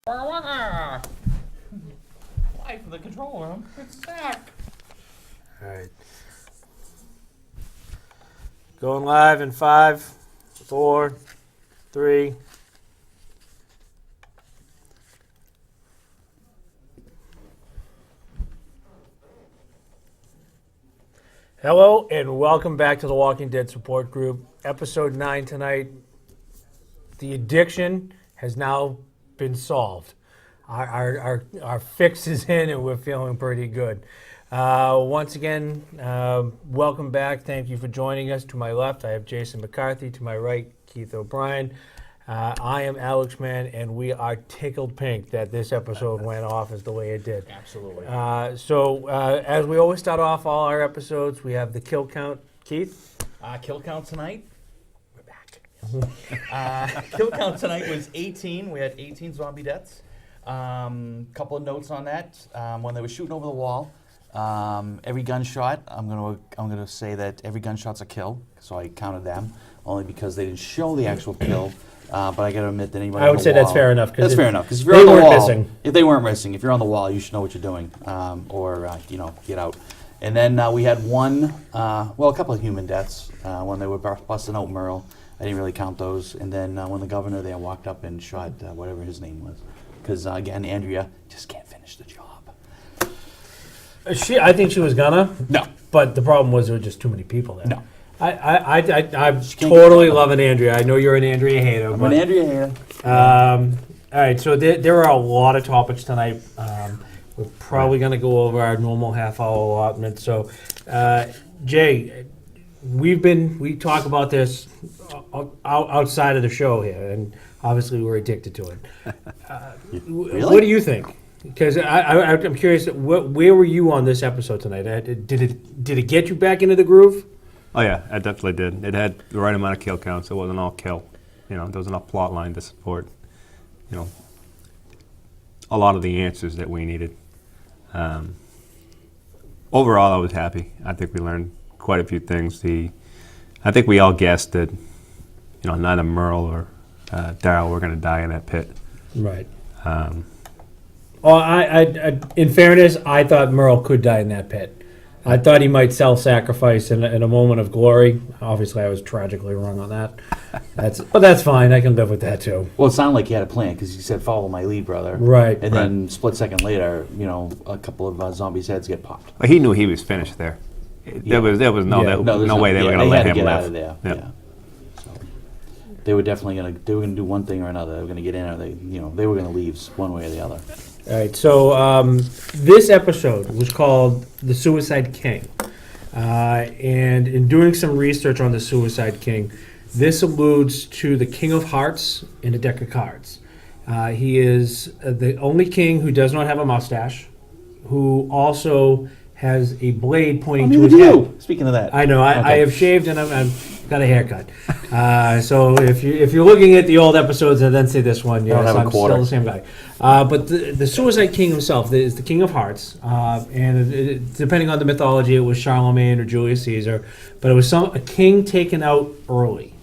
Live from the control room, it's Zach. All right. Going live in 5, 4, 3. Hello and welcome back to the Walking Dead Support Group. Episode 9 tonight. The addiction has now been solved. Our fix is in and we're feeling pretty good. Once again, welcome back. Thank you for joining us. To my left, I have Jason McCarthy. To my right, Keith O'Brien. I am Alex Mann, and we are tickled pink that this episode went off as the way it did. Absolutely. As we always start off all our episodes, we have the kill count. Keith? Kill count tonight. We're back. Kill count tonight was 18. We had 18 zombie deaths. Couple of notes on that. When they were shooting over the wall, every gunshot, I'm gonna say that every gunshot's a kill. So I counted them only because they didn't show the actual kill. But I got to admit that anybody I would say that's fair enough. That's fair enough because if they you're on the weren't wall, missing. if they weren't missing, if you're on the wall, you should know what you're doing, or get out. And then we had a couple of human deaths when they were busting out Merle. I didn't really count those. And then when the governor there walked up and shot whatever his name was, because again, Andrea just can't finish the job. I think she was gonna. No, But the problem was there were just too many people there. no. I'm totally loving Andrea. I know you're an Andrea hater. I'm an Andrea hater. All right, so there are a lot of topics tonight. We're probably going to go over our normal half-hour allotment. So, Jay, we talk about this outside of the show here, and obviously we're addicted to it. Really? What do you think? Because I'm curious, where were you on this episode tonight? Did it get you back into the groove? Oh yeah, it definitely did. It had the right amount of kill counts. It wasn't all kill. There was enough plot line to support, a lot of the answers that we needed. Overall, I was happy. I think we learned quite a few things. I think we all guessed that, neither Merle or Daryl were going to die in that pit. Right. In fairness, I thought Merle could die in that pit. I thought he might self-sacrifice in a moment of glory. Obviously, I was tragically wrong on that. But that's fine. I can live with that too. Well, it sounded like he had a plan because he said, "Follow my lead, brother." Right. And then split second later, a couple of zombies' heads get popped. But he knew he was finished there. There was Yeah. no way they were going to let him get live. out of there. Yeah. So they were definitely going to do one thing or another. They were going to get in, or they were going to leave one way or the other. All right. So this episode was called "The Suicide King," and in doing some research on the Suicide King, this alludes to the King of Hearts in a deck of cards. He is the only king who does not have a mustache, who also has a blade pointing to his head. Speaking of that, I know. I Okay. have shaved and I've got a haircut. So if you're looking at the old episodes and then see this one, yes, have a I'm quarter. still the same guy. But the Suicide King himself is the King of Hearts, and depending on the mythology, it was Charlemagne or Julius Caesar, but it was a king taken out early.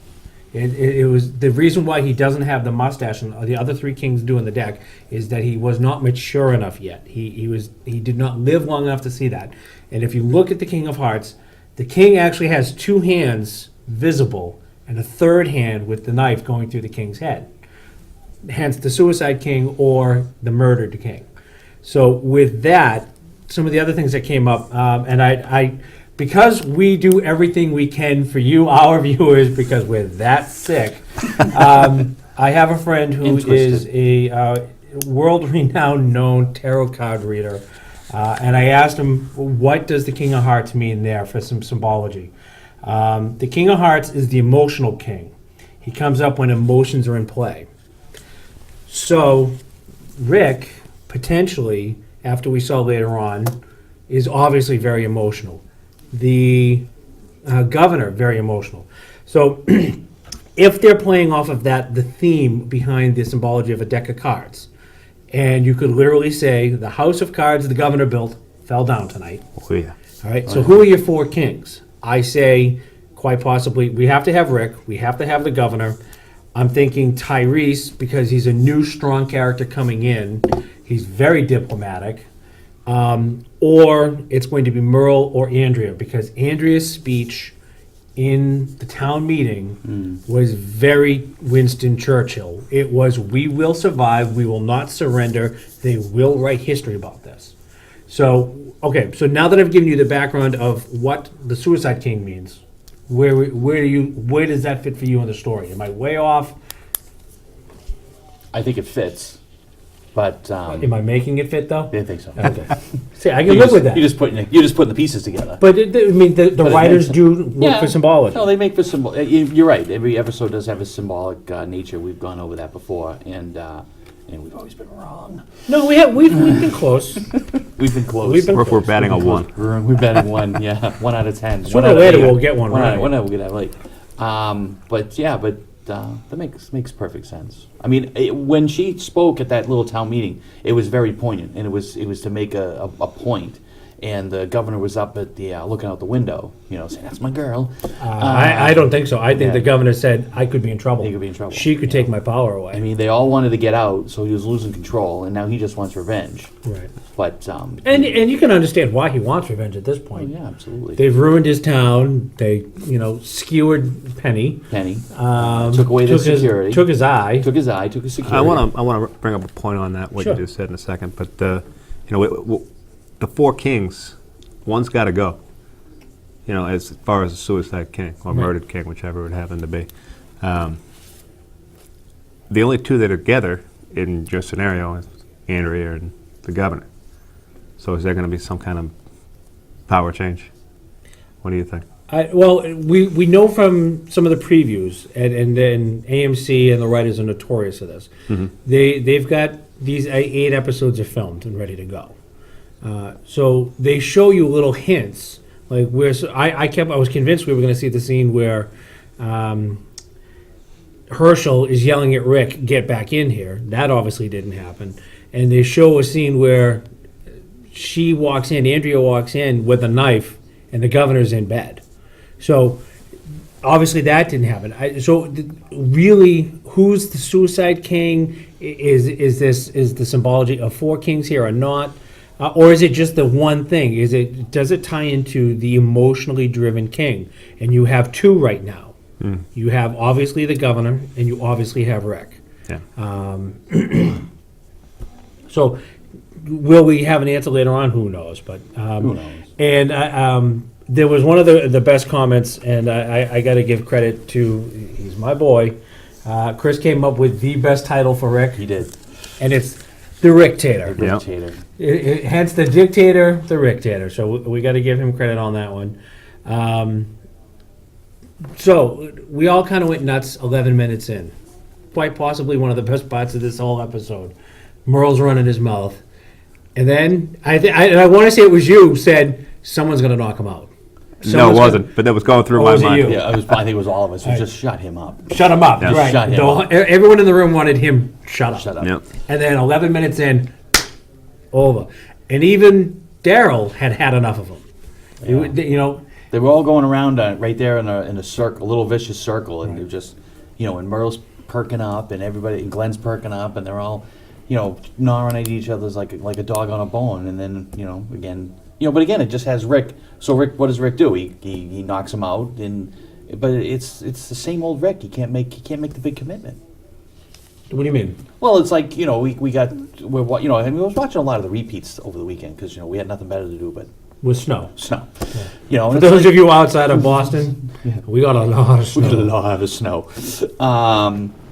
It was the reason why he doesn't have the mustache and the other three kings do in the deck is that he was not mature enough yet. He did not live long enough to see that. And if you look at the King of Hearts, the king actually has two hands visible and a third hand with the knife going through the king's head. Hence the Suicide King or the Murdered King. So with that, some of the other things that came up, and I because we do everything we can for you, our viewers, because we're that sick, I have a friend who is a world-renowned known tarot card reader, and I asked him, what does the King of Hearts mean there for some symbology? The King of Hearts is the emotional king. He comes up when emotions are in play. So Rick, potentially, after we saw later on, is obviously very emotional. The governor, very emotional. So if they're playing off of that, the theme behind the symbology of a deck of cards, and you could literally say the house of cards the governor built fell down tonight. Oh yeah. All right, so who are your four kings? I say, quite possibly, we have to have Rick, we have to have the governor. I'm thinking Tyrese because he's a new strong character coming in. He's very diplomatic. Or it's going to be Merle or Andrea because Andrea's speech in the town meeting was very Winston Churchill. It was, we will survive, we will not surrender, they will write history about this. So, okay, so now that I've given you the background of what the Suicide King means, where does that fit for you in the story? Am I way off? I think it fits, but Am I making it fit though? I think so. Okay. See, I can live with that. You're just putting the pieces together. But I mean, the But it writers makes- do look for symbology. No, they make for symbol. You're right. Every episode does have a symbolic nature. We've gone over that before, and we've always been wrong. No, we've been close. We've been close. We've been We're batting a 1. We're batting 1. Yeah, 1 out of 10. Sooner or later we'll get one right. One we'll get that right. That makes perfect sense. I mean, when she spoke at that little town meeting, it was very poignant, and it was to make a point. And the governor was up at the looking out the window, saying, "That's my girl." I don't think so. I think yeah. the governor said I could be in trouble. He could be in trouble. She could take my power away. I mean, they all wanted to get out, so he was losing control, and now he just wants revenge. right. But And you can understand why he wants revenge at this oh, point. yeah, absolutely. They've ruined his town. They, skewered Penny. Penny took away the security. Took his eye. Took his eye. Took his security. I want to bring up a point on that, what Sure. you just said in a second. But, the 4 kings, one's got to go. As far as the Suicide King or Right. Murdered King, whichever it would happen to be. The only 2 that are together in your scenario is Andrea and the governor. So is there going to be some kind of power change? What do you think? We know from some of the previews, and then AMC and the writers are notorious for this. They've got these 8 episodes are filmed and ready to go. So they show you little hints, like where I was convinced we were going to see the scene where Herschel is yelling at Rick, "Get back in here." That obviously didn't happen. And they show a scene where she walks in, Andrea walks in with a knife, and the governor's in bed. So obviously that didn't happen. Really, who's the Suicide King? Is the symbology of 4 kings here or not? Or is it just the one thing? Does it tie into the emotionally driven king? And you have 2 right now. You have obviously the governor, and you obviously have Rick. Yeah. So, will we have an answer later on? Who knows? But Who knows? And there was one of the best comments, and I got to give credit to, he's my boy. Chris came up with the best title for Rick, He did. and it's the Rictator. Yeah. Dictator. Hence the dictator, the Rictator. So we got to give him credit on that one. So we all kind of went nuts 11 minutes in. Quite possibly one of the best parts of this whole episode. Merle's running his mouth. And then, I want to say it was you, said, someone's going to knock him out. No, it Someone's wasn't. But that was going through Oh, my was it mind. you? Yeah, I think it was all of us. We just shut him up. Shut him up, Yeah. right. Shut him up. Everyone in the room wanted him shut up. Shut up. Yep. And then 11 minutes in, over. And even Daryl had enough of him. Yeah. They were all going around right there in a circle, a little vicious circle, and they're just, and Merle's perking up, and everybody, and Glenn's perking up, and they're all, gnawing at each other's like a dog on a bone, and then, but again, it just has Rick. So Rick, what does Rick do? He knocks him out, but it's the same old Rick. He can't make the big commitment. What do you mean? Well, it's like I was watching a lot of the repeats over the weekend because we had nothing better to do but With snow. snow. For and those of you outside of Boston, we got a lot of we did a snow. lot of snow.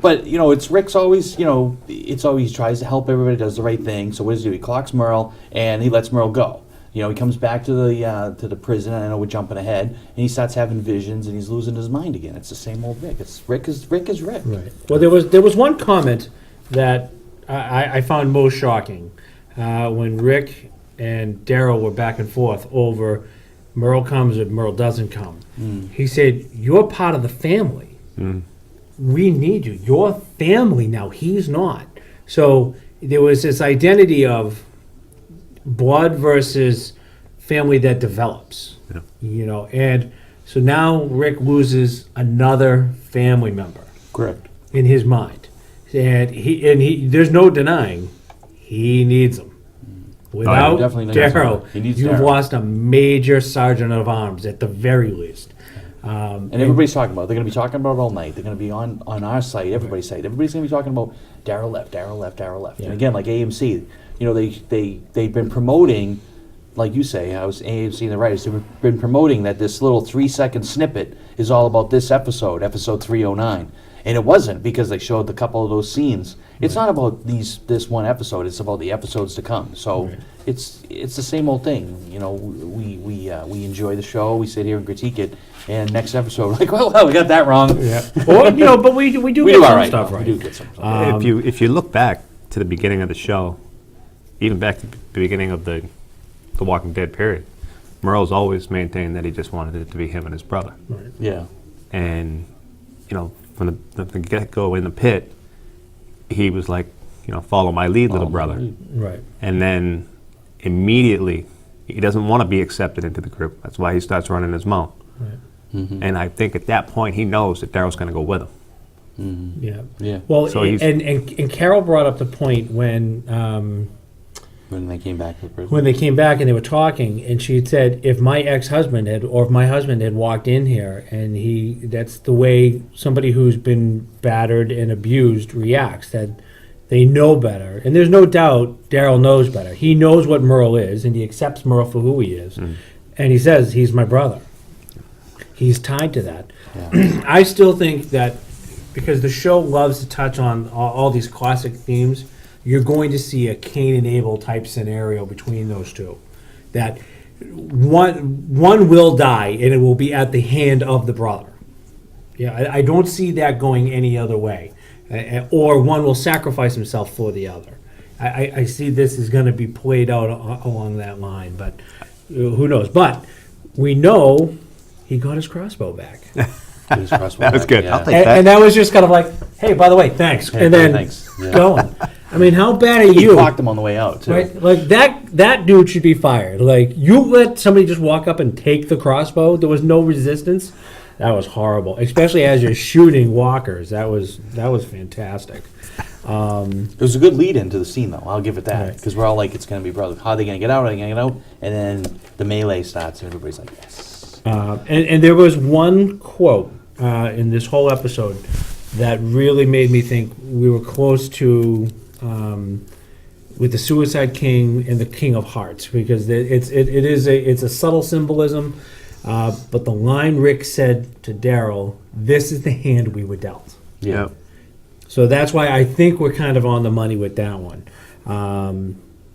But it's Rick's always it's always tries to help everybody, does the right thing. So what does he do? He clocks Merle and he lets Merle go. He comes back to the prison. I know we're jumping ahead, and he starts having visions, and he's losing his mind again. It's the same old Rick. Rick is Rick. Right. Well, there was one comment that I found most shocking when Rick and Daryl were back and forth over Merle comes or Merle doesn't come. He said, "You're part of the family. We need you. You're family now. He's not." So there was this identity of blood versus family that develops. Yeah. And so now Rick loses another family member. Correct. in his mind, and he there's no denying he needs them. Without definitely needs Daryl, him. He needs you've Daryl. lost a major sergeant of arms at the very least. And everybody's talking about it. They're going to be talking about it all night. They're going to be on our site, everybody's site. Everybody's going to be talking about Daryl left, Daryl left, Daryl left. Yeah. And again, like AMC, you know, they've been promoting, like you say, I was AMC and the writers, they've been promoting that this little 3-second snippet is all about this episode 309. And it wasn't, because they showed a couple of those scenes. It's not about this one episode. It's about the episodes to come. So it's the same old thing. You know, we enjoy the show. We sit here and critique it. And next episode, like, well, we got that wrong. Yeah. Well, you know, but we do We get do all some right. stuff We right. do get some stuff. If you look back to the beginning of the show, even back to the beginning of the Walking Dead period, Merle's always maintained that he just wanted it to be him and his brother. Yeah. And, you know, from the get-go in the pit, he was like, you know, follow my lead, little brother. Right. And then immediately, he doesn't want to be accepted into the group. That's why he starts running his mouth. Right. And I think at that point, he knows that Daryl's going to go with him. Yeah. Yeah. Well, So he's- and Carol brought up the point when When they came back to the prison. when they came back and they were talking, and she had said, if my ex-husband had, or if my husband had walked in here, and that's the way somebody who's been battered and abused reacts, that they know better. And there's no doubt Daryl knows better. He knows what Merle is, and he accepts Merle for who he is. And he says, he's my brother. He's tied to that. Yeah. I still think that because the show loves to touch on all these classic themes, you're going to see a Cain and Abel type scenario between those two. That one will die, and it will be at the hand of the brother. Yeah, I don't see that going any other way. Or one will sacrifice himself for the other. I see this is going to be played out along that line, but who knows? But we know he got his crossbow back. That was good. I'll take And that was just kind of like, hey, by the way, thanks. Hey, and then thanks. Yeah. going. I mean, how bad are He you? clocked him on the way out, too. Right? Like that dude should be fired. Like, you let somebody just walk up and take the crossbow. There was no resistance. That was horrible, especially as you're shooting walkers. That was fantastic. It was a good lead into the scene, though. I'll give it that. Right. Because we're all like, it's going to be brothers. How are they going to get out? Are they going to get out? And then the melee starts, and everybody's like, yes. And there was one quote in this whole episode that really made me think we were close to with the Suicide King and the King of Hearts, because it's a subtle symbolism. But the line Rick said to Daryl, "This is the hand we were dealt." Yeah. So that's why I think we're kind of on the money with that one.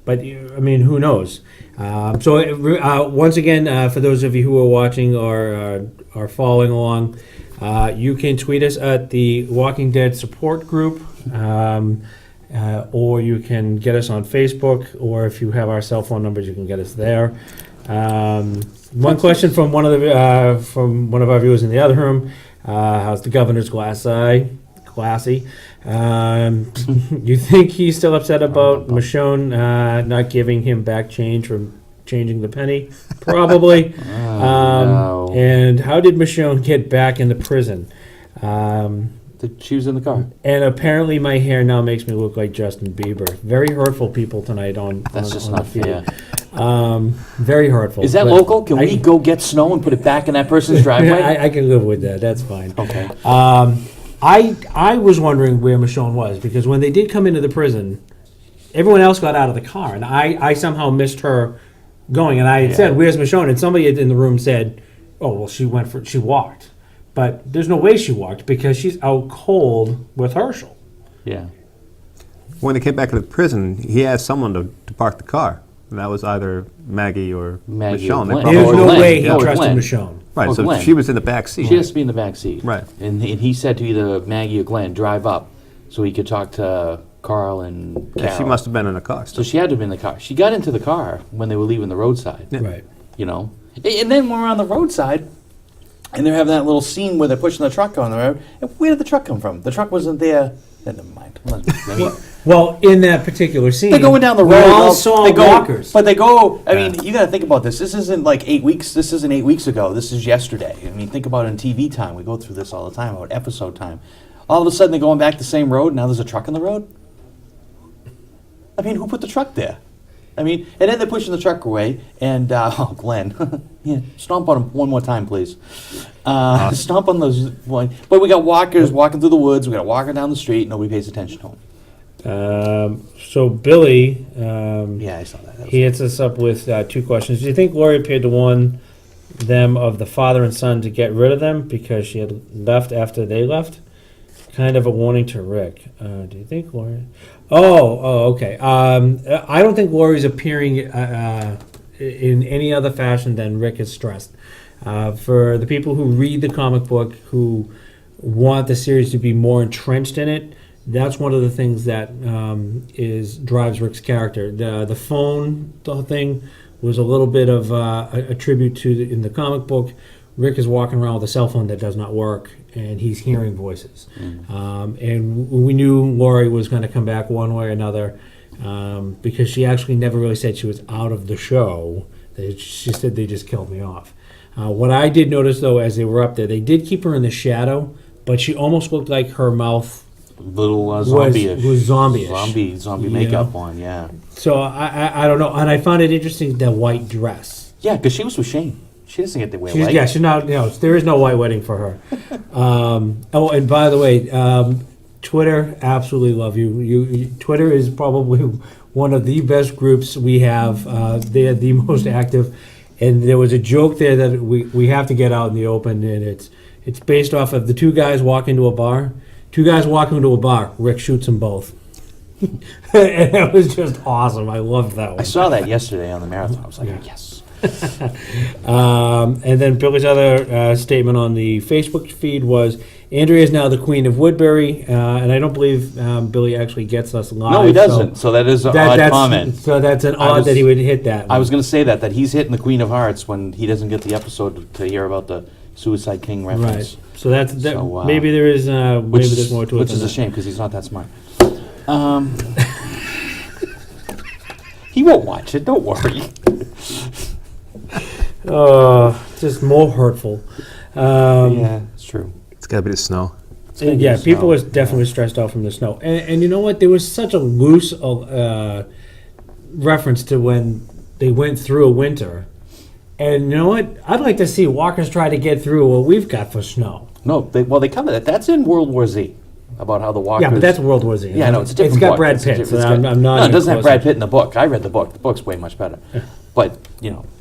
But I mean, who knows? Once again, for those of you who are watching or are following along, you can tweet us at the Walking Dead support group, or you can get us on Facebook, or if you have our cell phone numbers, you can get us there. One question from one of our viewers in the other room: how's the governor's glass eye? Classy. You think he's still upset about Michonne not giving him back change from changing the penny? Probably. No. And how did Michonne get back in the prison? She was in the car. And apparently my hair now makes me look like Justin Bieber. Very hurtful people tonight on That's just on not the feed. fair. Very hurtful. Is that But local? Can we go get snow and put it back in that person's driveway? I can live with that. That's fine. Okay. I was wondering where Michonne was, because when they did come into the prison, everyone else got out of the car, and I somehow missed her going. And I had said, "Where's Michonne?" And somebody in the room said, "Oh, well, she walked." But there's no way she walked, because she's out cold with Herschel. Yeah. When they came back to the prison, he asked someone to park the car. And that was either Maggie or Maggie or Michonne. They Glenn. probably- There's or no Glenn. way he Yeah, or trusted Glenn. Michonne. Right, or so Glenn. she was in the back seat. She has to be in the back seat. Right. And he said to either Maggie or Glenn, drive up so he could talk to Carl and Yeah, Carol. she must have been in the car. So she had to have been in the car. She got into the car when they were leaving the roadside. Right. You know? And then when we're on the roadside, and they're having that little scene where they're pushing the truck on the road, and where did the truck come from? The truck wasn't there. Never mind. Well, in that particular scene, They're going down the we road. all saw they go, walkers. But they go, I mean, you got to think about this. This isn't like 8 weeks. This isn't 8 weeks ago. This is yesterday. I mean, think about it in TV time. We go through this all the time, about episode time. all of a sudden they're going back the same road. Now there's a truck in the road. I mean, who put the truck there? I mean, and then they're pushing the truck away, and oh, Glenn, yeah, stomp on him one more time, please. Stomp on those one. But we got walkers walking through the woods. We got a walker down the street. Nobody pays attention to him. So Billy, Yeah, I saw that. That was he hits us up with 2 questions. Do you think Lori appeared to warn them of the father and son to get rid of them because she had left after they left? Kind of a warning to Rick. Do you think Lori? Oh, okay. I don't think Lori's appearing in any other fashion than Rick is stressed. For the people who read the comic book, who want the series to be more entrenched in it, that's one of the things that drives Rick's character. The phone thing was a little bit of a tribute to in the comic book. Rick is walking around with a cell phone that does not work, and he's hearing voices. And we knew Lori was going to come back one way or another because she actually never really said she was out of the show. She said they just killed me off. What I did notice, though, as they were up there, they did keep her in the shadow, but she almost looked like her mouth little zombie-ish. was zombie-ish. Zombie You makeup know? on, yeah. So I don't know, and I found it interesting, the white dress. Yeah, because she was with Shane. She doesn't get to wear She's, white. yeah, she's not. There is no white wedding for her. Oh, and by the way, Twitter absolutely love you. Twitter is probably one of the best groups we have. They're the most active, and there was a joke there that we have to get out in the open, and it's based off of the 2 guys walk into a bar. 2 guys walk into a bar. Rick shoots them both. And it was just awesome. I loved that one. I saw that yesterday on the marathon. I was like, yes. And then Billy's other statement on the Facebook feed was, Andrea is now the Queen of Woodbury, and I don't believe Billy actually gets us live. No, he doesn't. So that is an odd comment. So that's an odd that he would hit that. I was going to say that he's hitting the Queen of Hearts when he doesn't get the episode to hear about the Suicide King reference. Right. So that's that. So, maybe there is. Maybe there's more to it. Which than is a that. shame because he's not that smart. He won't watch it. Don't worry. Just more hurtful. Yeah, it's true. It's got to be the snow. gonna Yeah, get people snow. was definitely stressed out from the snow. And you know what? There was such a loose reference to when they went through a winter. And you know what? I'd like to see walkers try to get through what we've got for snow. No, they cover that. That's in World War Z about how the walkers. Yeah, but that's World War Z. Yeah, no, it's a different It's got book. Brad It's a Pitt. different- So it's I'm got- not. No, it even doesn't have close. Brad Pitt in the book. I read the book. The book's way much better. But,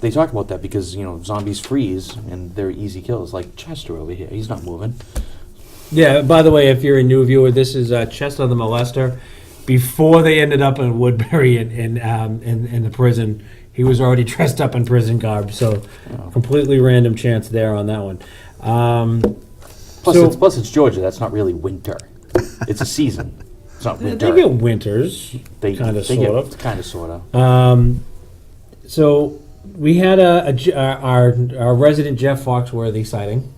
they talk about that because, zombies freeze and they're easy kills. Like Chester over here. He's not moving. Yeah, by the way, if you're a new viewer, this is Chester the Molester. Before they ended up in Woodbury in the prison, he was already dressed up in prison garb. So, completely random chance there on that one. Plus, it's Georgia. That's not really winter. It's a season. It's not winter. They get winters, They kind of, they sort get- of. Kind of, sort of. So we had our resident Jeff Foxworthy sighting.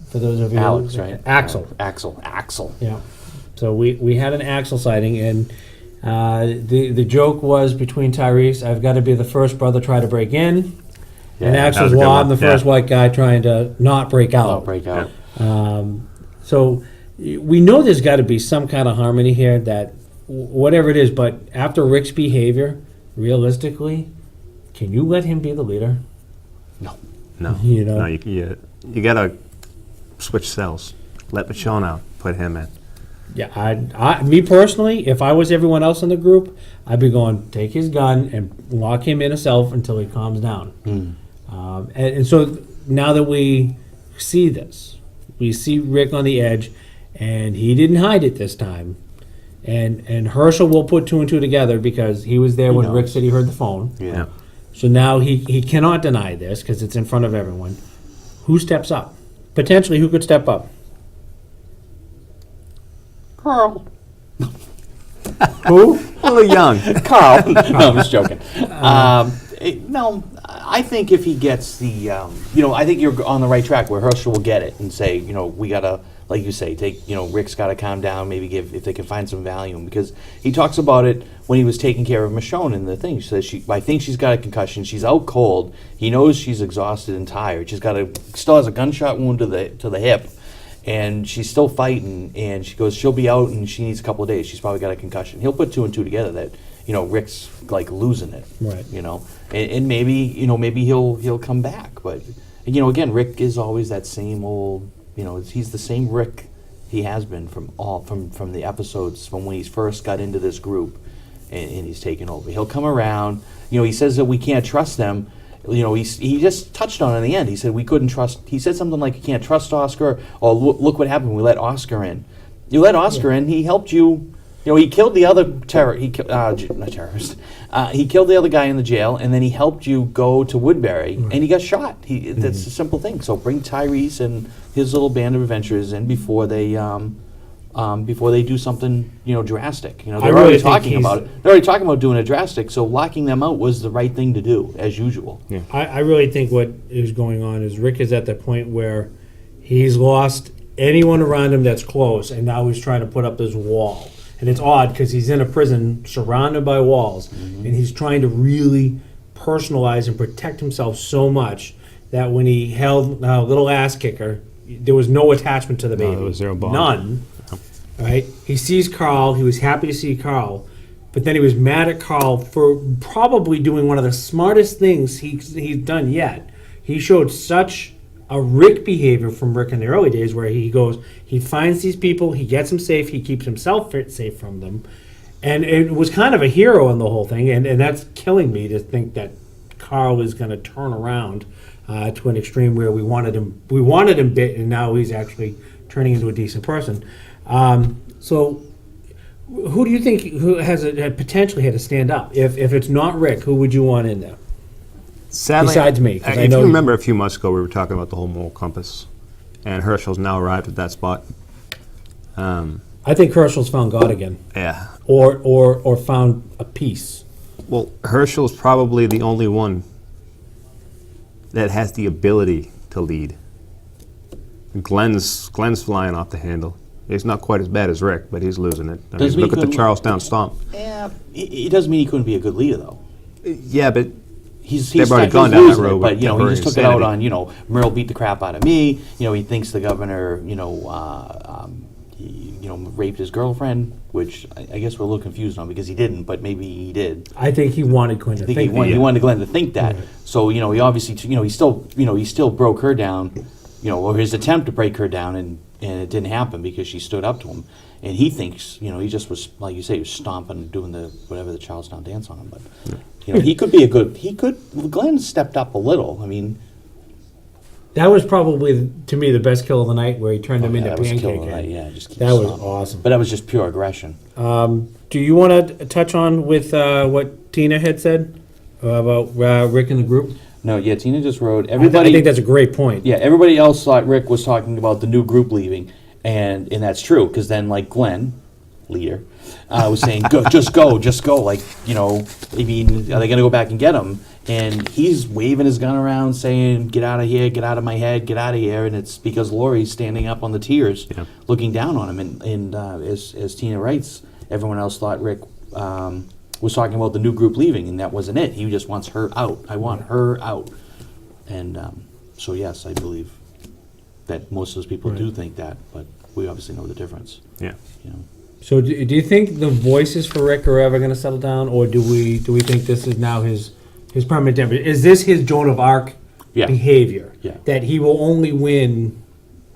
For those of you, Alex, right? Axel. Axel. Yeah. So we had an Axel sighting, and the joke was between Tyrese, I've got to be the first brother try to break in, and that Axel's, was a good well, I'm one. the first Yeah. white guy trying to not break out. I'll break out. So we know there's got to be some kind of harmony here that whatever it is, but after Rick's behavior, realistically, can you let him be the leader? No. No, you got to switch cells. Let Michonne out. Put him in. Yeah, me personally, if I was everyone else in the group, I'd be going, take his gun and lock him in a cell until he calms down. And so now that we see this, we see Rick on the edge, and he didn't hide it this time. And Herschel will put 2 and 2 together because he was there when knows. Rick said he heard the phone. Yeah. So now he cannot deny this because it's in front of everyone. Who steps up? Potentially, who could step up? Carl. Who? A little young. Carl. No, I'm just joking. No, I think if he gets the, I think you're on the right track where Herschel will get it and say, we gotta, like you say, Rick's gotta calm down, maybe if they can find some Valium, because he talks about it when he was taking care of Michonne in the thing. She says, I think she's got a concussion. She's out cold. He knows she's exhausted and tired. Still has a gunshot wound to the hip. and she's still fighting, and she goes, she'll be out, and she needs a couple of days. She's probably got a concussion. He'll put 2 and 2 together that, Rick's like losing it. Right. And maybe, maybe he'll come back. But, again, Rick is always that same old, he's the same Rick he has been from the episodes from when he first got into this group, and he's taken over. He'll come around. He says that we can't trust them. He just touched on it in the end. He said we couldn't trust. He said something like, "You can't trust Oscar." Or look what happened. We let Oscar in. You let Oscar in. He helped you. He killed the other not terrorist. He killed the other guy in the jail, and then he helped you go to Woodbury, and he got shot. That's a simple thing. So bring Tyrese and his little band of adventurers in before they do something, drastic. They're really already think talking about it. They're already talking about doing it drastic. So locking them out was the right thing to do, as usual. Yeah. I really think what is going on is Rick is at the point where he's lost anyone around him that's close, and now he's trying to put up this wall. And it's odd because he's in a prison surrounded by walls, and he's trying to really personalize and protect himself so much that when he held a little ass kicker, there was no attachment to the baby. there was zero bond. None. Right? He sees Carl. He was happy to see Carl. But then he was mad at Carl for probably doing one of the smartest things he's done yet. He showed such a Rick behavior from Rick in the early days where he finds these people, he gets them safe, he keeps himself safe from them. And it was kind of a hero in the whole thing. And that's killing me to think that Carl is going to turn around to an extreme where we wanted him bit, and now he's actually turning into a decent person. So who do you think who has potentially had to stand up? If it's not Rick, who would you want in there? Sadly, Besides me, 'cause I if know you you- remember a few months ago, we were talking about the whole moral compass, and Herschel's now arrived at that spot. I think Herschel's found God again, Yeah. or found a peace. Well, Herschel's probably the only one that has the ability to lead. Glenn's flying off the handle. He's not quite as bad as Rick, but he's losing it. I mean, Doesn't mean look he at the couldn't- Charlestown Stomp. Yeah, it doesn't mean he couldn't be a good leader, though. Yeah, but He's already he's gone down that losing it, road but with he temporary just took it out insanity. on Merle beat the crap out of me. He thinks the governor raped his girlfriend, which I guess we're a little confused on because he didn't, but maybe he did. I think he wanted Quinn to I think think he that. wanted Glenn to think that. So he obviously he still broke her down, or his attempt to break her down, and it didn't happen because she stood up to him. And he thinks, he just was, like you say, he was stomping, doing the Charlestown dance on him. But he could be Glenn stepped up a little. I mean, That was probably, to me, the best kill of the night where he turned him into that was Pancake killing Head. it. Yeah, just keep That was stomping. awesome. But that was just pure aggression. Do you want to touch on with what Tina had said about Rick and the group? No, yeah, Tina just wrote I everybody. think that's a great point. Yeah, everybody else thought Rick was talking about the new group leaving, and that's true because then like Glenn, leader, was saying, just go. Like I mean, are they going to go back and get him? And he's waving his gun around, saying, "Get out of here! Get out of my head! Get out of here!" And it's because Laurie's standing up on the tiers, Yeah. looking down on him. And as Tina writes, everyone else thought Rick was talking about the new group leaving, and that wasn't it. He just wants her out. I want her out. And so yes, I believe that most of those people do think that, but we obviously know the difference. yeah. So do you think the voices for Rick are ever going to settle down, or do we think this is now his permanent temper? Is this his Joan of Arc Yeah. behavior? Yeah. That he will only win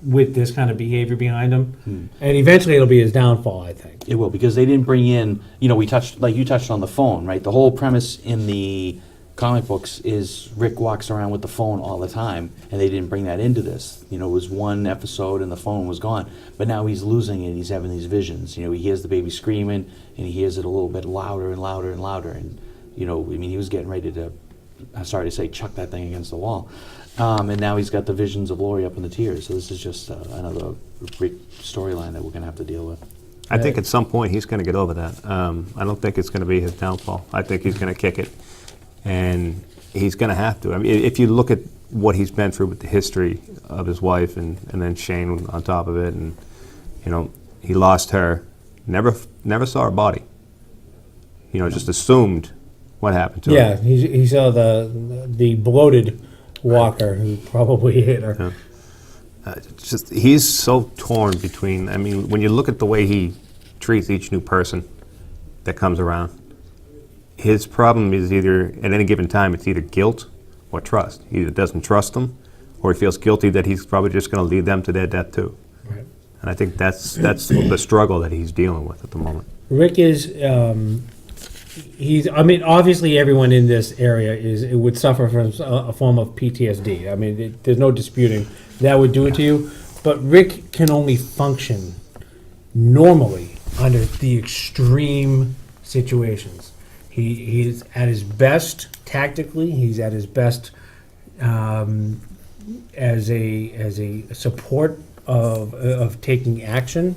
with this kind of behavior behind him, and eventually it'll be his downfall, I think. It will, because they didn't bring in, you touched on the phone, right? The whole premise in the comic books is Rick walks around with the phone all the time, and they didn't bring that into this. It was one episode and the phone was gone, but now he's losing it. He's having these visions. He hears the baby screaming, and he hears it a little bit louder and louder and louder, and he was getting ready to, I'm sorry to say, chuck that thing against the wall. And now he's got the visions of Laurie up in the tiers. So this is just another Rick storyline that we're going to have to deal with. I think at some point he's going to get over that. I don't think it's going to be his downfall. I think he's going to kick it, and he's going to have to. I mean, if you look at what he's been through with the history of his wife, and then Shane on top of it, and he lost her, never saw her body. Just assumed what happened to her. Yeah, he saw the bloated Walker who probably hit her. It's just he's so torn between. I mean, when you look at the way he treats each new person that comes around, his problem is either at any given time it's either guilt or trust. He either doesn't trust them, or he feels guilty that he's probably just going to lead them to their death too. Right. And I think that's the struggle that he's dealing with at the moment. Rick is, I mean, obviously everyone in this area would suffer from a form of PTSD. I mean, there's no disputing that would do it to you. But Rick can only function normally under the extreme situations. He's at his best tactically. He's at his best as a support of taking action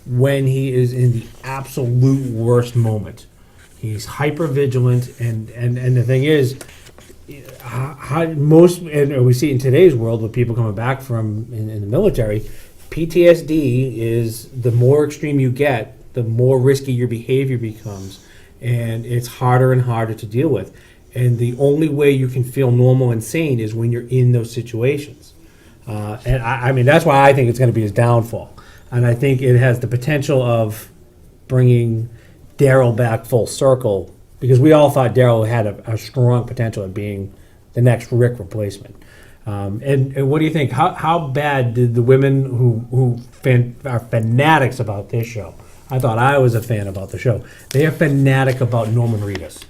when he is in the absolute worst moment. He's hyper vigilant, and the thing is, and we see it in today's world with people coming back from in the military, PTSD is the more extreme you get, the more risky your behavior becomes, and it's harder and harder to deal with. And the only way you can feel normal and sane is when you're in those situations. And I mean, that's why I think it's going to be his downfall. And I think it has the potential of bringing Daryl back full circle, because we all thought Daryl had a strong potential at being the next Rick replacement. And what do you think? How bad did the women who are fanatics about this show? I thought I was a fan about the show. They are fanatic about Norman Reedus.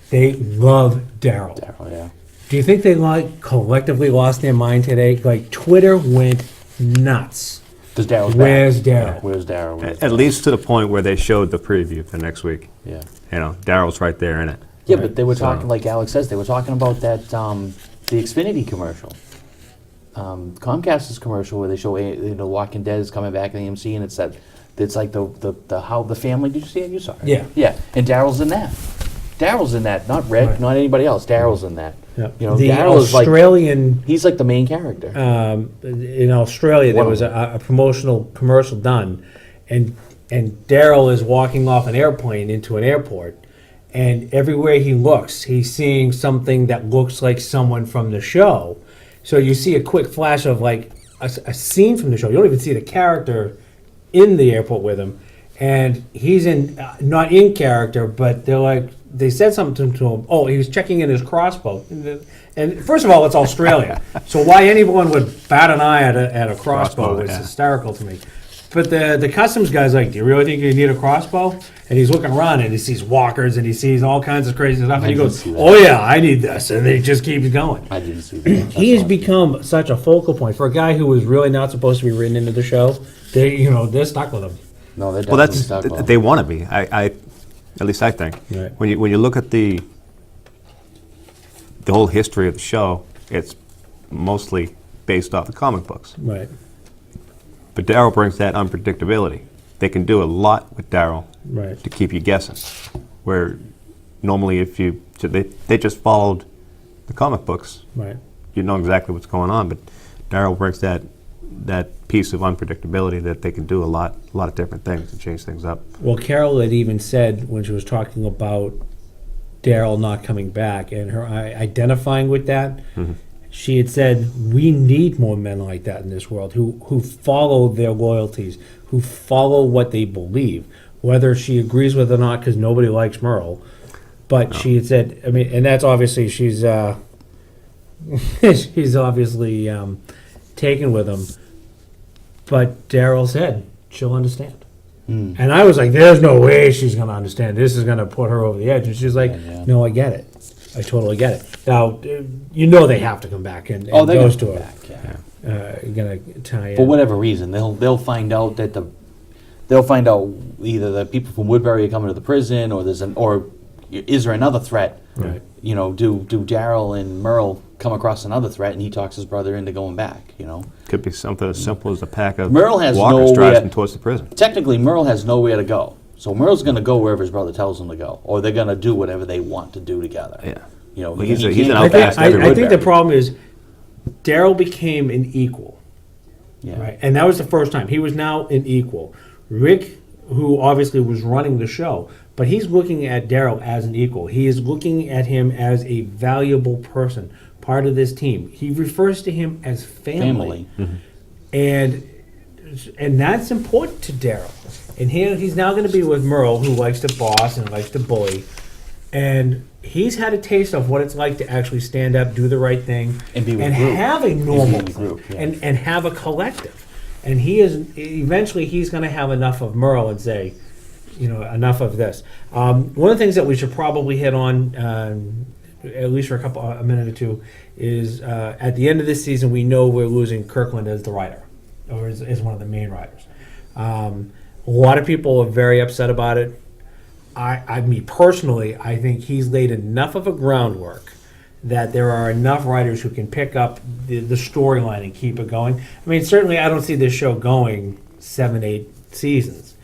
They love Daryl. Daryl, yeah. Do you think they collectively lost their mind today? Like Twitter went nuts. Does Daryl's back? Where's Daryl? Yeah, where's Daryl? At least to the point where they showed the preview for next week. Yeah. You know, Daryl's right there in it. Yeah, but they were talking, like Alex says, they were talking about that, the Xfinity commercial. Comcast's commercial where they show, Walking Dead is coming back in the AMC, and it's like the how the family, did you see it? You saw it? Yeah. Yeah, and Daryl's in that. Daryl's in that, not Rick, Right. not anybody else. Daryl's in that. Yeah. You know, The Daryl is like, Australian, he's like the main character. in Australia, there One of was a promotional commercial done, and Daryl is walking off an airplane into an airport, and everywhere he looks, he's seeing something that looks like someone from the show. So you see a quick flash of like a scene from the show. You don't even see the character in the airport with him, and he's not in character, but they said something to him. Oh, he was checking in his crossbow. And first of all, it's Australia, so why anyone would bat an eye at a crossbow is yeah. hysterical to me. But the customs guy's like, "Do you really think you need a crossbow?" And he's looking around and he sees walkers and he sees all kinds of crazy stuff, and he didn't goes, see that. "Oh yeah, I need this," and he just keeps going. I didn't see that. That's He has awesome. become such a focal point for a guy who was really not supposed to be written into the show. They're stuck with him. No, they're Well, definitely stuck on. they want to be. I at least I think. Right. When you look at the whole history of the show, it's mostly based off the comic books. Right. But Daryl brings that unpredictability. They can do a lot with Daryl Right. to keep you guessing. Where normally they just followed the comic books, Right. you know exactly what's going on. But Daryl brings that piece of unpredictability that they can do a lot of different things and change things up. Well, Carol had even said when she was talking about Daryl not coming back and her identifying with that, she had said, we need more men like that in this world who follow their loyalties, who follow what they believe, whether she agrees with it or not, because nobody likes Merle. But she had said, I mean, and that's obviously, she's she's obviously taken with him. But Daryl said she'll understand. And I was like, there's no way she's going to understand. This is going to put her over the edge. And she's like, Yeah. no, I get it. I totally get it. Now, they have to come back and Oh, they're goes going to to her. back, yeah. Going to tie in. For whatever reason, they'll find out that they'll find out either the people from Woodbury are coming to the prison, or is there another threat? Right. You know, do Daryl and Merle come across another threat, and he talks his brother into going back? You know, Could be something as simple as a pack of Merle has walkers nowhere- driving towards the prison. technically Merle has nowhere to go, so Merle's going to go wherever his brother tells him to go, or they're going to do whatever they want to do together. Yeah. You know, Well, he he's can't an go I outcast back think, to I think the Woodbury. problem is Daryl became an equal. Yeah. Right. And that was the first time. He was now an equal. Rick, who obviously was running the show, but he's looking at Daryl as an equal. He is looking at him as a valuable person, part of this team. He refers to him as family. and that's important to Daryl. And he's now going to be with Merle, who likes to boss and likes to bully, and he's had a taste of what it's like to actually stand up, do the right thing, And be with a group. have a normal with a group, yeah. and have a collective. And eventually he's going to have enough of Merle and say, enough of this. One of the things that we should probably hit on, at least for a minute or two, is at the end of this season, we know we're losing Kirkland as the writer, or as one of the main writers. A lot of people are very upset about it. Me personally, I think he's laid enough of a groundwork that there are enough writers who can pick up the storyline and keep it going. I mean, certainly I don't see this show going 7, 8 seasons.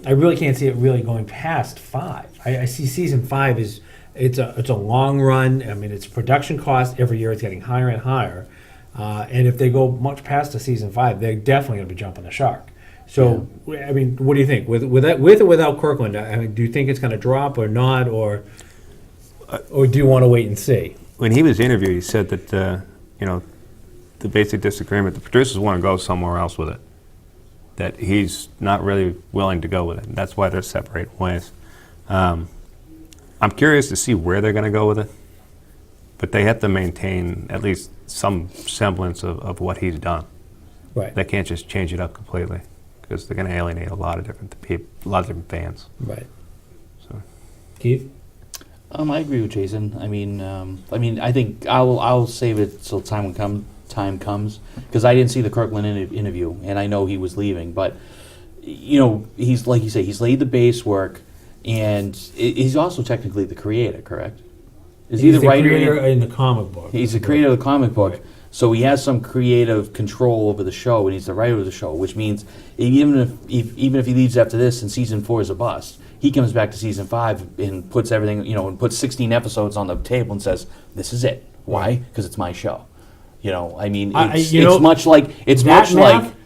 I really can't see it really going past 5. I see season 5 it's a long run. I mean, it's production cost every year. It's getting higher and higher. And if they go much past the season 5, they're definitely going to be jumping the shark. So, I mean, what do you think? With or without Kirkland, I mean, do you think it's going to drop or not, or do you want to wait and see? When he was interviewed, he said that the basic disagreement, the producers want to go somewhere else with it. That he's not really willing to go with it. That's why they're separating ways. I'm curious to see where they're going to go with it, but they have to maintain at least some semblance of what he's done. Right. They can't just change it up completely, because they're going to alienate a lot of different people, a lot of different fans. Right. So, Keith? I agree with Jason. I mean, I think I'll save it till time comes, because I didn't see the Kirkland interview, and I know he was leaving. But he's like you say, he's laid the base work, and he's also technically the creator, correct? Is he He's the writer creator in the comic book. He's the creator of the comic book. Right. So he has some creative control over the show, and he's the writer of the show, which means even if he leaves after this and season 4 is a bust, he comes back to season 5 and puts everything, and puts 16 episodes on the table and says, "This is it." Why? Because it's my show. I mean, it's much like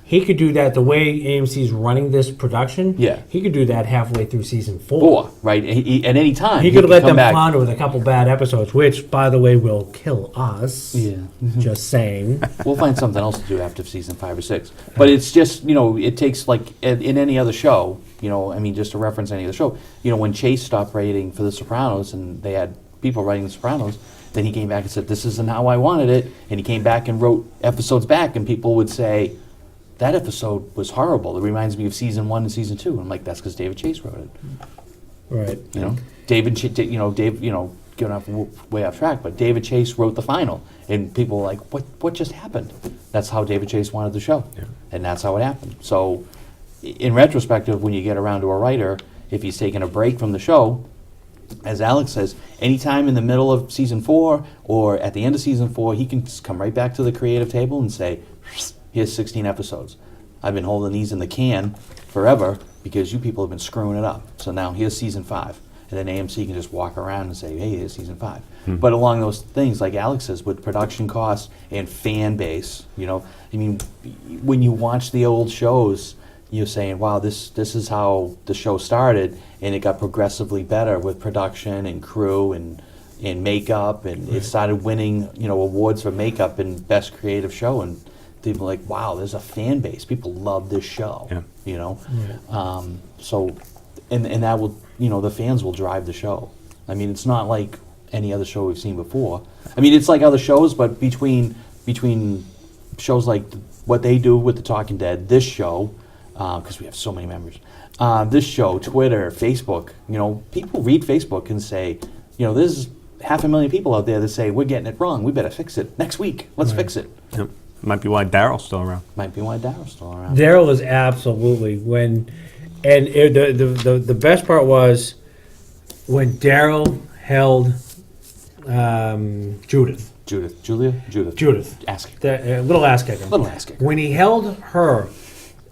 he could do that the way AMC's running this production. Yeah. He could do that halfway through season 4. Right? At any time, He could let them come back. flounder with a couple bad episodes, which, by the way, will kill us. Yeah. Just saying. We'll find something else to do after season 5 or 6. But it's just, it takes, like, in any other show, just to reference any other show, when Chase stopped writing for The Sopranos and they had people writing The Sopranos, then he came back and said, "This isn't how I wanted it." And he came back and wrote episodes back, and people would say, "That episode was horrible. It reminds me of season 1 and season 2. And I'm like, that's because David Chase wrote it. Right. Dave, getting way off track, but David Chase wrote the final, and people were like, "What just happened?" That's how David Chase wanted the show, and that's how it happened. So, in retrospective, when you get around to a writer, if he's taking a break from the show, as Alex says, anytime in the middle of season 4 or at the end of season 4, he can just come right back to the creative table and say, "Here's 16 episodes. I've been holding these in the can forever because you people have been screwing it up. So now here's season 5." And then AMC can just walk around and say, "Hey, here's season 5. But along those things, like Alex says, with production costs and fan base, when you watch the old shows, you're saying, "Wow, this is how the show started, and it got progressively better with production and crew and makeup, and it started winning, awards for makeup and best creative show." And people are like, "Wow, there's a fan base. People love this show." Yeah. So, and that will, the fans will drive the show. I mean, it's not like any other show we've seen before. I mean, it's like other shows, but between shows like what they do with the Talking Dead, this show, because we have so many members, this show, Twitter, Facebook, people read Facebook and say, there's 500,000 people out there that say, "We're getting it wrong. We better fix it next week. Let's fix it." Yep. Might be why Daryl's still around. Daryl is absolutely the best part was when Daryl held Judith. Ask. The little ass kicker. Little ass kicker. When he held her,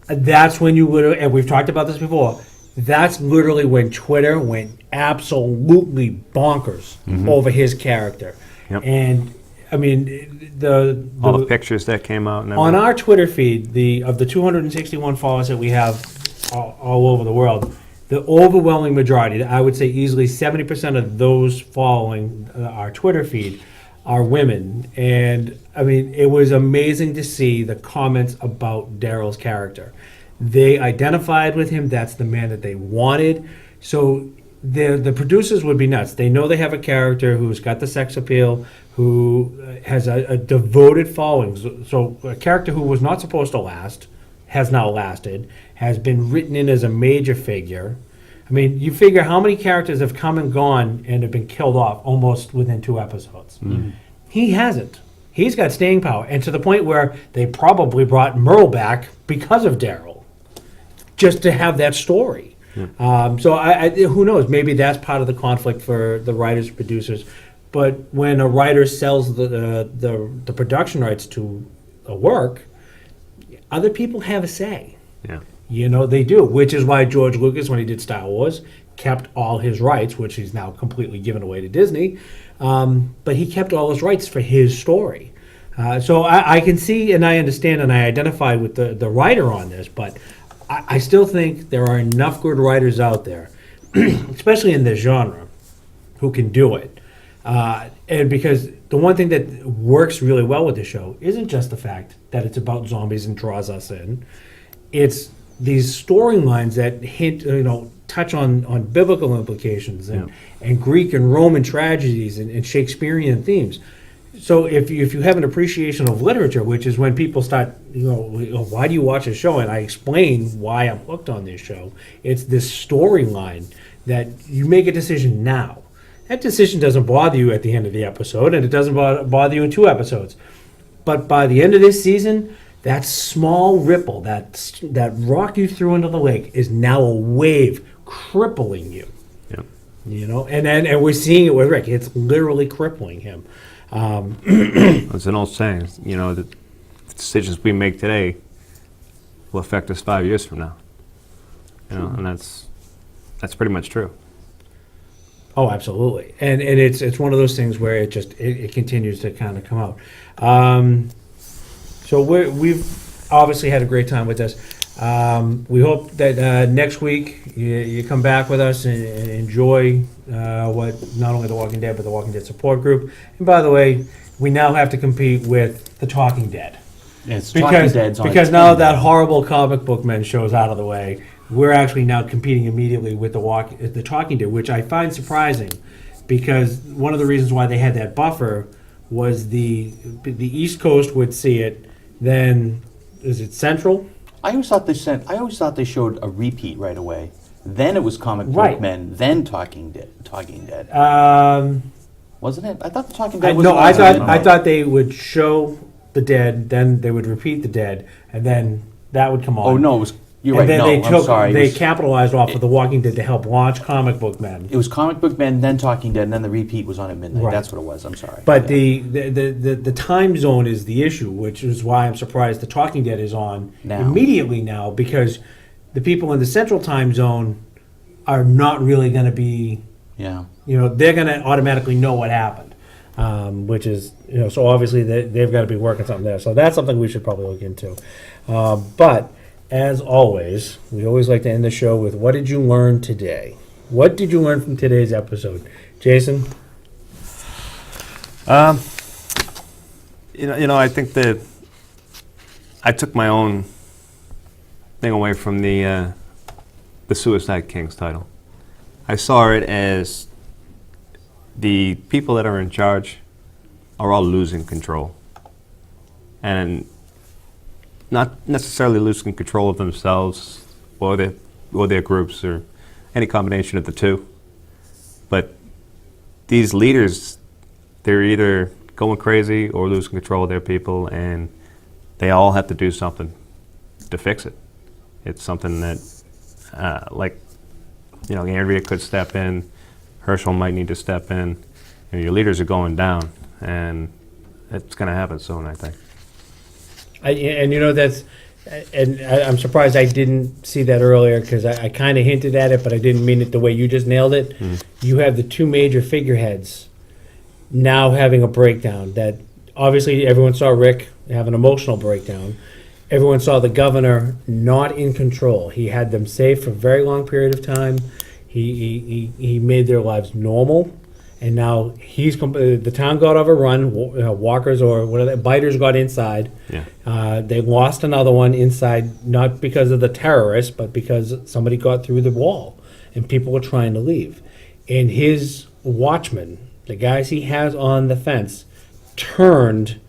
that's when you would, and we've talked about this before, that's literally when Twitter went absolutely bonkers over his character. Yep. And I mean, All the pictures that came out. And on our Twitter feed, of the 261 followers that we have all over the world, the overwhelming majority, I would say easily 70% of those following our Twitter feed, are women. And I mean, it was amazing to see the comments about Daryl's character. They identified with him. That's the man that they wanted. So the producers would be nuts. They know they have a character who's got the sex appeal, who has a devoted following. So a character who was not supposed to last has now lasted, has been written in as a major figure. I mean, you figure how many characters have come and gone and have been killed off almost within 2 episodes. He hasn't. He's got staying power, and to the point where they probably brought Merle back because of Daryl, just to have that story. So who knows? Maybe that's part of the conflict for the writers and producers. But when a writer sells the production rights to a work, other people have a say. Yeah. You know, they do, which is why George Lucas, when he did Star Wars, kept all his rights, which he's now completely given away to Disney. But he kept all his rights for his story. So I can see and I understand and I identify with the writer on this, but I still think there are enough good writers out there, especially in this genre, who can do it. And because the one thing that works really well with the show isn't just the fact that it's about zombies and draws us in. It's these storylines that hint, touch on biblical implications and Greek and Roman tragedies and Shakespearean themes. So if you have an appreciation of literature, which is when people start, why do you watch a show? And I explain why I'm hooked on this show. It's this storyline that you make a decision now. That decision doesn't bother you at the end of the episode, and it doesn't bother you in 2 episodes. But by the end of this season, that small ripple that rocked you through into the lake is now a wave crippling you. Yeah. And we're seeing it with Rick. It's literally crippling him. It's an old saying, the decisions we make today will affect us 5 years from now. And that's pretty much true. Oh, absolutely. And it's one of those things where it continues to kind of come out. So we've obviously had a great time with this. We hope that next week you come back with us and enjoy what not only The Walking Dead, but The Walking Dead support group. And by the way, we now have to compete with The Talking Dead. It's Talking Dead's on because its now own. that horrible comic book men show's out of the way, we're actually now competing immediately with The Talking Dead, which I find surprising because one of the reasons why they had that buffer was the East Coast would see it, then is it Central? I always thought they showed a repeat right away. Then it was Comic Book Right. Men, then Talking Dead. Wasn't it? I thought the Talking Dead was I thought they would show the Dead, then they would repeat the Dead, and then that would come on. Oh no, it was. You're And right. then No, I'm sorry. they capitalized off of The Walking Dead to help launch Comic Book Men. It was Comic Book Men, then Talking Dead, and then the repeat was on at midnight. Right. That's what it was. I'm sorry. But the time zone is the issue, which is why I'm surprised The Talking Dead is on Now. immediately now, because the people in the Central Time Zone are not really going to be, Yeah. they're going to automatically know what happened, which is, so obviously they've got to be working something there. So that's something we should probably look into. But as always, we always like to end the show with, what did you learn today? What did you learn from today's episode? Jason? I think that I took my own thing away from the Suicide Kings title. I saw it as the people that are in charge are all losing control. And not necessarily losing control of themselves or their groups or any combination of the two. But these leaders, they're either going crazy or losing control of their people, and they all have to do something to fix it. It's something that, Andrea could step in, Herschel might need to step in, and your leaders are going down, and it's going to happen soon, I think. I'm surprised I didn't see that earlier, because I kind of hinted at it, but I didn't mean it the way you just nailed it. You have the 2 major figureheads now having a breakdown. That obviously everyone saw Rick have an emotional breakdown. Everyone saw the governor not in control. He had them safe for a very long period of time. He made their lives normal, and now the town got overrun. Walkers or whatever, biters got inside. Yeah. They lost another one inside, not because of the terrorists, but because somebody got through the wall, and people were trying to leave. And his watchmen, the guys he has on the fence, turned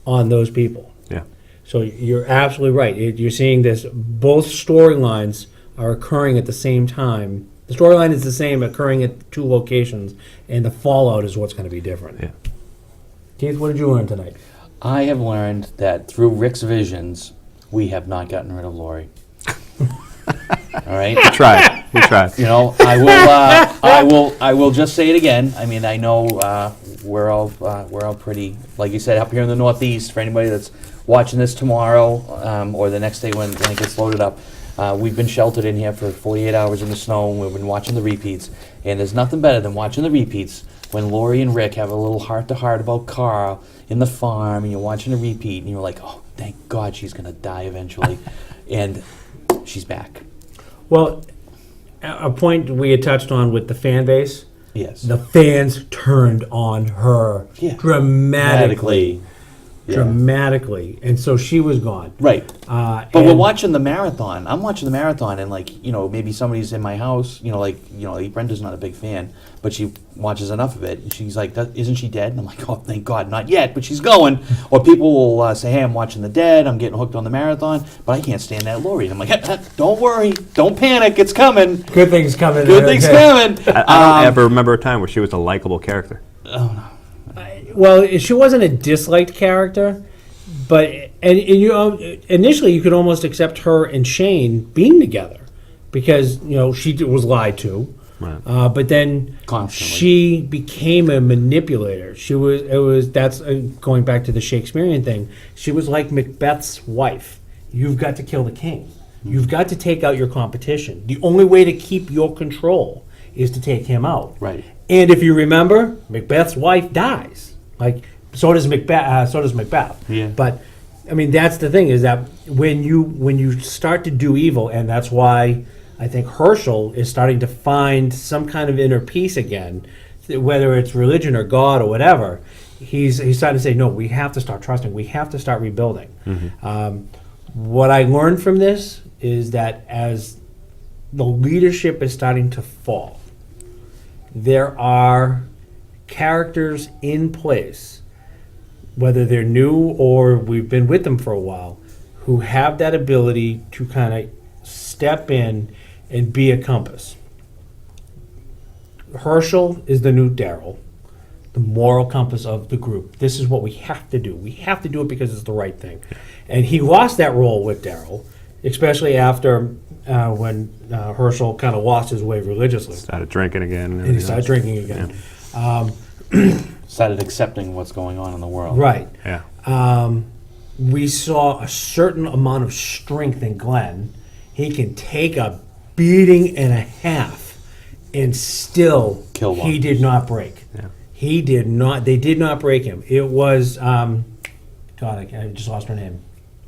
on those people. Yeah. So you're absolutely right. You're seeing this. Both storylines are occurring at the same time. The storyline is the same, occurring at two locations, and the fallout is what's going to be different. Yeah. Keith, what did you learn tonight? I have learned that through Rick's visions, we have not gotten rid of Lori. All right. We tried. We tried. You know, I will just say it again. I mean, I know we're all pretty, like you said, up here in the Northeast. For anybody that's watching this tomorrow or the next day when it gets loaded up, we've been sheltered in here for 48 hours in the snow, and we've been watching the repeats. And there's nothing better than watching the repeats when Lori and Rick have a little heart-to-heart about Carl in the farm, and you're watching a repeat, and you're like, oh, thank God she's going to die eventually. And she's back. Well, a point we had touched on with the fan base, Yes. the fans turned on her Yeah. dramatically. Yeah. Dramatically. And so she was gone. Right. But But we're watching the marathon. I'm watching the marathon, and maybe somebody's in my house. Brenda's not a big fan, but she watches enough of it, and she's like, "Isn't she dead?" And I'm like, "Oh, thank God, not yet." But she's going. Or people will say, "Hey, I'm watching the Dead. I'm getting hooked on the marathon, but I can't stand that Lori." And I'm like, "Don't worry, don't panic. It's coming. Good things coming. Good things coming." I don't ever remember a time where she was a likable character. Well, she wasn't a disliked character, but initially you could almost accept her and Shane being together because she was lied to, Right. but then Constantly. she became a manipulator. That's going back to the Shakespearean thing. She was like Macbeth's wife. You've got to kill the king. You've got to take out your competition. The only way to keep your control is to take him out. Right. And if you remember, Macbeth's wife dies. So does Macbeth. Yeah. But I mean, that's the thing, is that when you start to do evil, and that's why I think Herschel is starting to find some kind of inner peace again, whether it's religion or God or whatever. He's starting to say, no, we have to start trusting. We have to start rebuilding. What I learned from this is that as the leadership is starting to fall, there are characters in place, whether they're new or we've been with them for a while, who have that ability to kind of step in and be a compass. Herschel is the new Daryl, the moral compass of the group. This is what we have to do. We have to do it because it's the right thing. And he lost that role with Daryl, especially after when Herschel kind of lost his way religiously. Started drinking again. And he started drinking again. Started accepting what's going on in the world. Right. Yeah. We saw a certain amount of strength in Glenn. He can take a beating and a half and still Kill one. he did not break. Yeah. He did not. They did not break him. It was God. I just lost her name.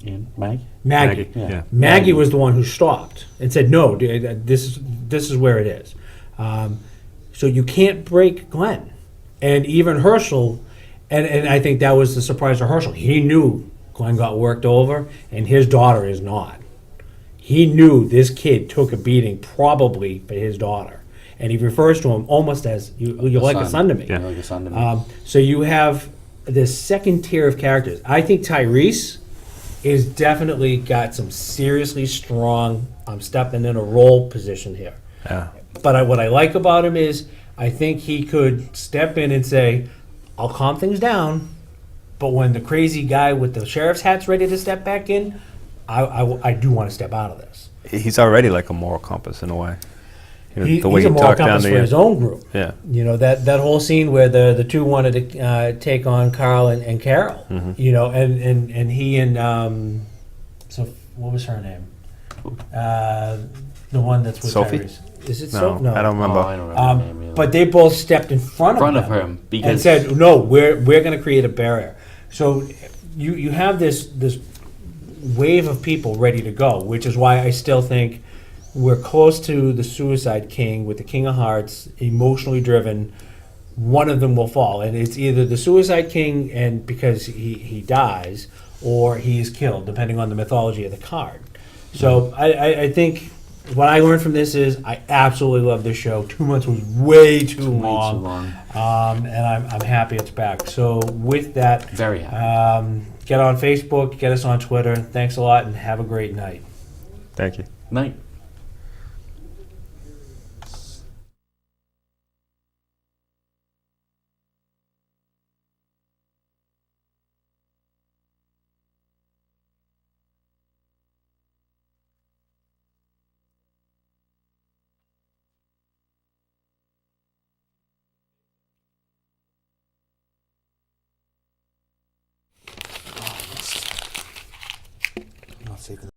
Ian, Mike? Maggie. Yeah. Maggie was the one who stopped and said, "No, this is where it is." So you can't break Glenn, and even Herschel, and I think that was the surprise to Herschel. He knew Glenn got worked over, and his daughter is not. He knew this kid took a beating probably for his daughter, and he refers to him almost as you're like a son to me. Yeah, like a son to me. So you have this second tier of characters. I think Tyrese is definitely got some seriously strong stepping in a role position here. Yeah. But what I like about him is I think he could step in and say, I'll calm things down, but when the crazy guy with the sheriff's hat's ready to step back in, I do want to step out of this. He's already like a moral compass in a way. You know, He, the way he's a he moral talked down compass to for you. his own group. Yeah. You know, that whole scene where the two wanted to take on Carl and Carol. Mm-hmm. You know, and he and so what was her name? The one that's with Sophie? Tyrese. Is it No, Sophie? No, I don't remember. Oh, I don't remember the name either. But they both stepped in front of him him because and said, "No, we're going to create a barrier." So you have this wave of people ready to go, which is why I still think we're close to the Suicide King with the King of Hearts, emotionally driven. one of them will fall, and it's either the Suicide King, and because he dies, or he's killed, depending on the mythology of the card. So I think what I learned from this is I absolutely love this show. 2 months was way too long. And I'm happy it's back. So with that, Very happy. get on Facebook, get us on Twitter. Thanks a lot, and have a great night. Thank you. Night.